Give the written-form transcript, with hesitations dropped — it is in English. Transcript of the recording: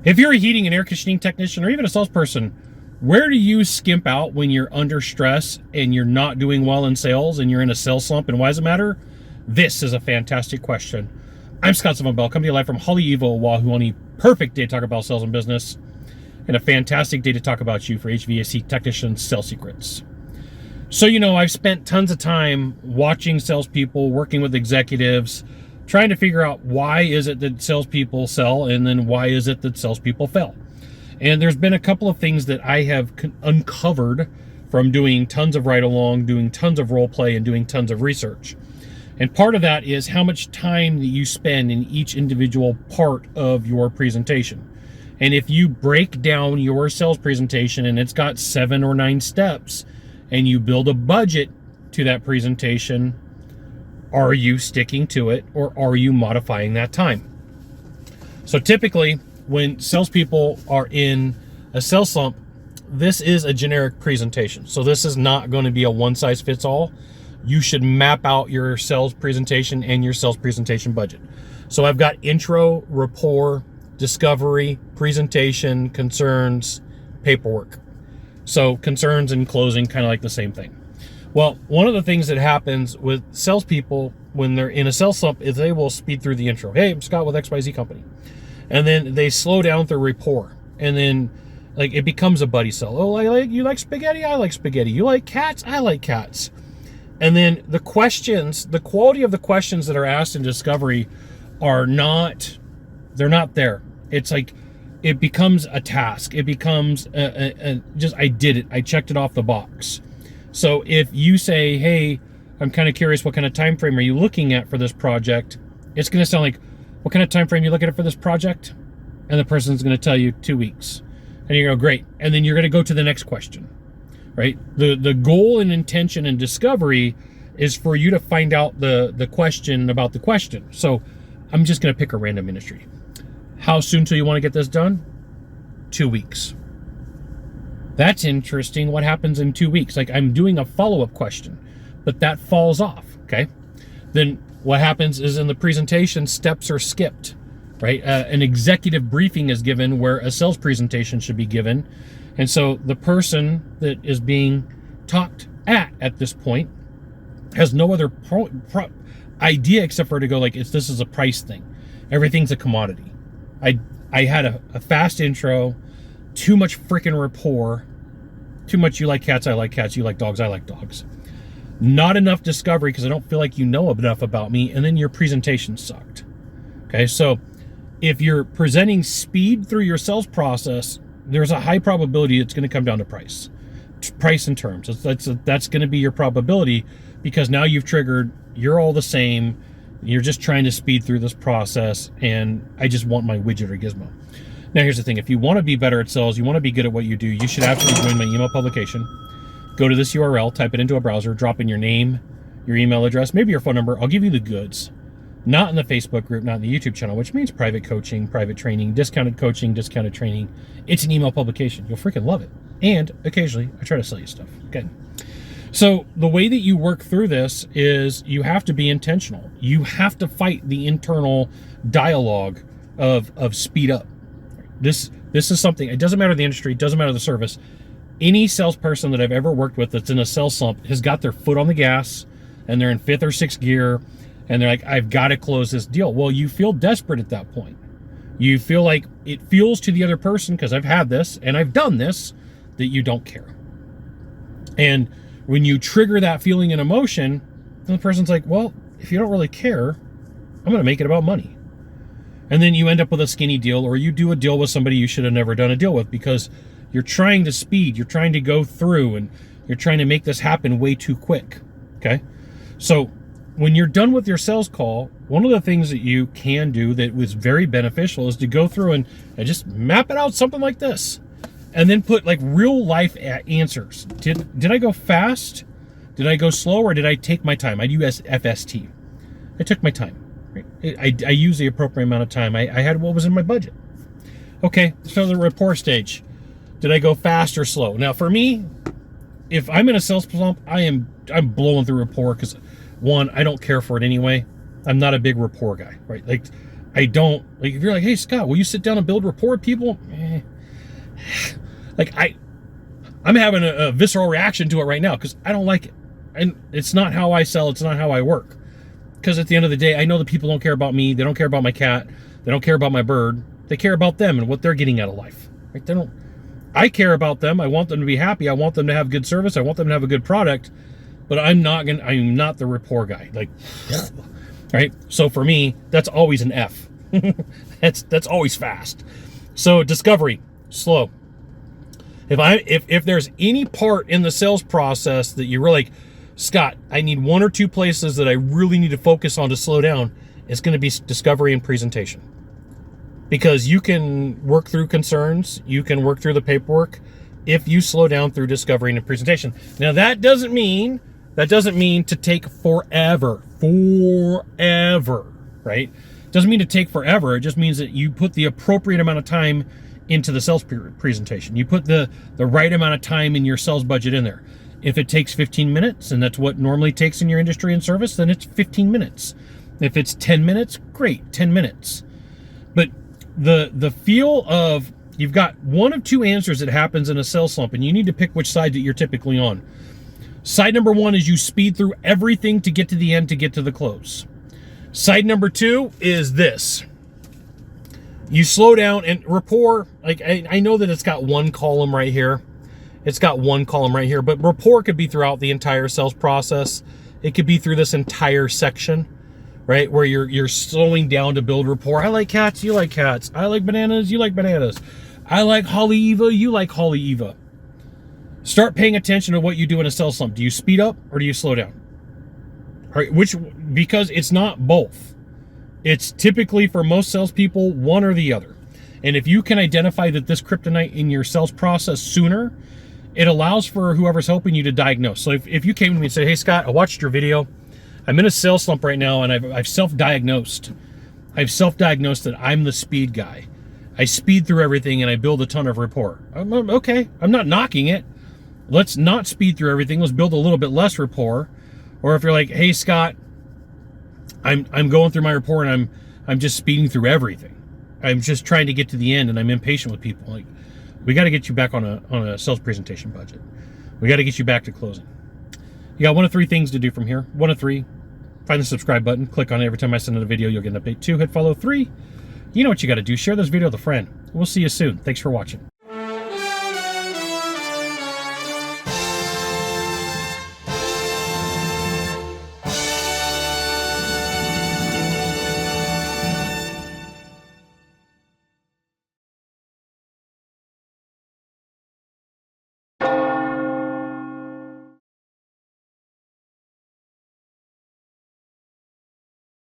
If you're a heating and air conditioning technician or even a salesperson, where do you skimp out when you're under stress and you're not doing well in sales and you're in a sales slump? And why does it matter? This is a fantastic question. I'm Scott Bell, coming to you live from Holly-Evo, Oahu, on a perfect day to talk about sales and business, and a fantastic day to talk about you for HVAC technicians' sales secrets. So, I've spent tons of time watching salespeople, working with executives, trying to figure out why is it that salespeople sell, and then why is it that salespeople fail. And there's been a couple of things that I have uncovered from doing tons of ride-along, doing tons of role play, and doing tons of research. And part of that is how much time that you spend in each individual part of your presentation. And if you break down your sales presentation and it's got 7 or 9 steps, and you build a budget to that presentation, are you sticking to it, or are you modifying that time? So typically, when salespeople are in a sales slump, this is a generic presentation. So this is not going to be a one-size-fits-all. You should map out your sales presentation and your sales presentation budget. So I've got intro, rapport, discovery, presentation, concerns, paperwork. So concerns and closing, kind of like the same thing. Well, one of the things that happens with salespeople when they're in a sales slump is they will speed through the intro. Hey, I'm Scott with XYZ Company. And then they slow down through rapport. And then it becomes a buddy sell. Oh, you like spaghetti? I like spaghetti. You like cats? I like cats. And then the questions, the quality of the questions that are asked in discovery they're not there. It's like, it becomes a task. It becomes just, I did it. I checked it off the box. So if you say, hey, I'm kind of curious, what kind of time frame are you looking at for this project? It's going to sound like, what kind of time frame are you looking at for this project? And the person's going to tell you 2 weeks. And you go, great. And then you're going to go to the next question, right? The goal and intention and discovery is for you to find out the question about the question. So I'm just going to pick a random industry. How soon till you want to get this done? 2 weeks. That's interesting. What happens in 2 weeks? I'm doing a follow-up question, but that falls off, okay? Then what happens is in the presentation, steps are skipped, right? An executive briefing is given where a sales presentation should be given. And so the person that is being talked at this point has no other idea except for to go this is a price thing. Everything's a commodity. I had a fast intro, too much freaking rapport, too much you like cats, I like cats, you like dogs, I like dogs. Not enough discovery because I don't feel like you know enough about me, and then your presentation sucked. Okay, so if you're presenting speed through your sales process, there's a high probability it's going to come down to price and terms. That's going to be your probability, because now you've triggered, you're all the same. You're just trying to speed through this process, and I just want my widget or gizmo. Now, here's the thing. If you want to be better at sales, you want to be good at what you do, you should absolutely join my email publication. Go to this URL, type it into a browser, drop in your name, your email address, maybe your phone number. I'll give you the goods. Not in the Facebook group, not in the YouTube channel, which means private coaching, private training, discounted coaching, discounted training. It's an email publication. You'll freaking love it. And occasionally, I try to sell you stuff. Okay. So the way that you work through this is you have to be intentional. You have to fight the internal dialogue of speed up. This is something, it doesn't matter the industry, it doesn't matter the service. Any salesperson that I've ever worked with that's in a sales slump has got their foot on the gas, and they're in 5th or 6th gear, and they're like, I've got to close this deal. Well, you feel desperate at that point. You feel like it feels to the other person, because I've had this and I've done this, that you don't care. And when you trigger that feeling and emotion, then the person's like, well, if you don't really care, I'm going to make it about money. And then you end up with a skinny deal, or you do a deal with somebody you should have never done a deal with, because you're trying to speed, you're trying to go through, and you're trying to make this happen way too quick, okay? So when you're done with your sales call, one of the things that you can do that was very beneficial is to go through and just map it out, something like this. And then put real life answers. Did I go fast? Did I go slow, or did I take my time? I use FST. I took my time. I used the appropriate amount of time. I had what was in my budget. Okay, so the rapport stage. Did I go fast or slow? Now for me, if I'm in a sales slump, I'm blowing through rapport, because one, I don't care for it anyway. I'm not a big rapport guy, right? I don't, like, if you're like, hey, Scott, will you sit down and build rapport with people? Like, I'm having a visceral reaction to it right now because I don't like it. And it's not how I sell. It's not how I work. Because at the end of the day, I know that people don't care about me. They don't care about my cat. They don't care about my bird. They care about them and what they're getting out of life. Right? They don't. I care about them. I want them to be happy. I want them to have good service. I want them to have a good product. But I'm not the rapport guy. Like, right? So for me, that's always an F. That's always fast. So discovery, slow. If there's any part in the sales process that you're like, Scott, I need one or two places that I really need to focus on to slow down, it's going to be discovery and presentation. Because you can work through concerns, you can work through the paperwork if you slow down through discovery and presentation. Now that doesn't mean to take forever, right? Doesn't mean to take forever. It just means that you put the appropriate amount of time into the sales presentation. You put the right amount of time in your sales budget in there. If it takes 15 minutes, and that's what normally takes in your industry and service, then it's 15 minutes. If it's 10 minutes, great, 10 minutes. But the feel of, you've got one of two answers that happens in a sales slump, and you need to pick which side that you're typically on. Side number one is you speed through everything to get to the end, to get to the close. Side number two is this. You slow down, and rapport, like I know that it's got one column right here. It's got one column right here, but rapport could be throughout the entire sales process. It could be through this entire section, right? Where you're slowing down to build rapport. I like cats, you like cats. I like bananas, you like bananas. I like Holly Eva, you like Holly Eva. Start paying attention to what you do in a sales slump. Do you speed up or do you slow down? All right, because it's not both. It's typically, for most salespeople, one or the other. And if you can identify that this kryptonite in your sales process sooner, it allows for whoever's helping you to diagnose. So if you came to me and said, hey, Scott, I watched your video. I'm in a sales slump right now, and I've self-diagnosed. I've self-diagnosed that I'm the speed guy. I speed through everything, and I build a ton of rapport. Okay, I'm not knocking it. Let's not speed through everything. Let's build a little bit less rapport. Or if you're like, hey, Scott, I'm going through my rapport, and I'm just speeding through everything. I'm just trying to get to the end, and I'm impatient with people. Like, we got to get you back on a sales presentation budget. We got to get you back to closing. You got one of three things to do from here. One of three, find the subscribe button. Click on it every time I send out a video. You'll get an update. 2, hit follow. 3, you know what you got to do. Share this video with a friend. We'll see you soon. Thanks for watching.